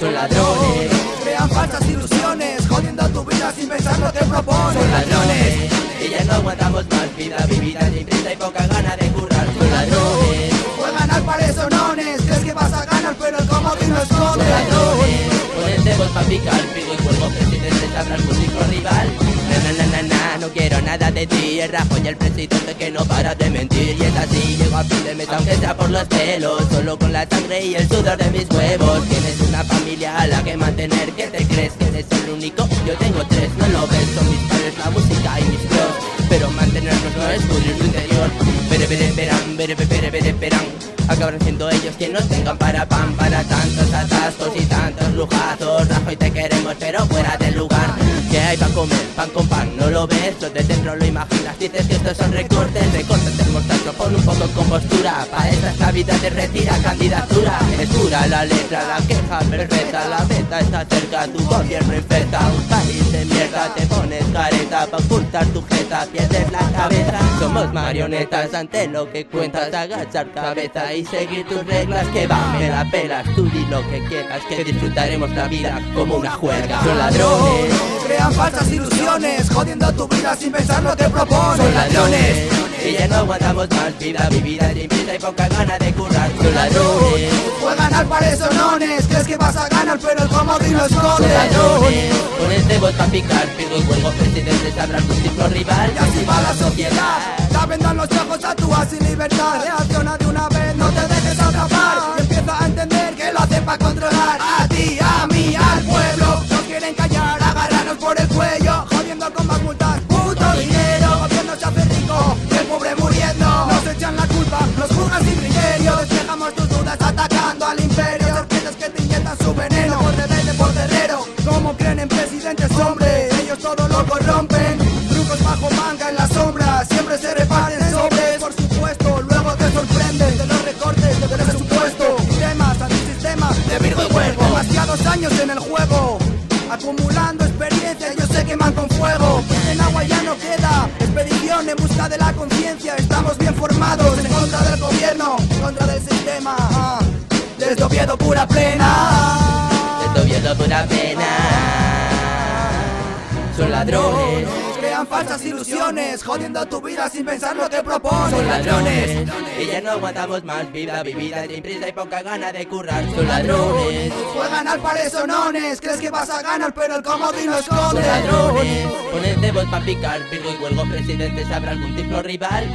Son ladrones, crean falsas ilusiones, jodiendo tu vida sin pensar lo que proponen. son ladrones, y ya no aguantamos más vida vivida sin prisa y poca gana de currar. Son ladrones, Juegan al pares o nones, crees que vas a ganar pero el comodín lo esconde. son ladrones, ponen cebos pa' picar, pico y cuervo, presidente sabrá algún tipo rival. No quiero nada de ti, el Rajoy y el presidente que no para de mentir. Y es así, llego a fin de mes aunque sea por los pelos, solo con la sangre y el sudor de mis huevos. Tienes una familia a la que mantener, ¿qué te crees? ¿Que eres el único? Yo tengo tres, no lo ves, son mis padres, la música y mis pros. Pero mantenernos no es pudrir tu interior. Verán, acabarán siendo ellos quien nos tengan para pan. Para tantos atascos y tantos lujazos, Rajoy te queremos pero fuera del lugar. ¿Qué hay para comer? Pan con pan, ¿no lo ves? Lo de dentro lo imaginas, dices que estos son recortes. Recórtate el mostacho, pon un poco con postura. Pa' estas navidades retira candidatura. Es pura la letra, la queja perfecta. La meta está cerca, tu gobierno infecta. Un país de mierda, te pones careta pa' ocultar tu jeta, pierdes la cabeza. Somos marionetas ante lo que cuentas. Agachar cabeza y seguir tus reglas. Que va, me la pelas, tú di lo que quieras, que disfrutaremos la vida como una juerga. Son ladrones, Crean falsas ilusiones, jodiendo tu vida sin pensar lo que proponen. son ladrones, y ya no aguantamos más vida vivida sin prisa y poca gana de currar. Son ladrones, Juegan al pares o nones, crees que vas a ganar pero el comodín lo son esconde. ladrones, ponen cebos pa' picar, pico y cuelgo, presidente sabrá algún tipo rival. Y así va la sociedad, la vendan los ojos a tu sin libertad. Reacciona de una vez, no te dejes atrapar. Y empieza a entender que lo hacen para controlar a ti, a mí, al pueblo. Nos quieren callar, agarrarnos por el cuello, jodiendo con más multas, puto dinero. El gobierno se hace rico y el pobre muriendo. Nos echan la culpa, nos juzgan sin criterio. Despejamos tus dudas atacando al imperio. Serpientes que te inyectan su veneno por rebelde, por guerrero. Como creen en presidentes hombres, ellos todo lo corrompen. Trucos bajo manga en la sombra, siempre se reparten sobres. Por supuesto, luego te sorprenden de los recortes de presupuesto. Sistemas, antisistemas, de Virgo y Cuervo. Demasiados años en el juego, acumulando experiencia, ellos se queman con fuego. En agua ya no queda, expedición en busca de la conciencia. Estamos bien formados en contra del gobierno, en contra del sistema. Desde Oviedo pura plena. estoy viendo pura pena. Son ladrones, Crean falsas ilusiones, jodiendo tu vida sin pensar lo que proponen. son ladrones, y ya no aguantamos más vida vivida sin prisa y poca gana de currar. Son ladrones, Juegan al pares o nones, crees que vas a ganar pero el comodín lo son esconde. ladrones, ponen cebos pa' picar, Virgo y cuelgo, presidente sabrá algún tipo rival.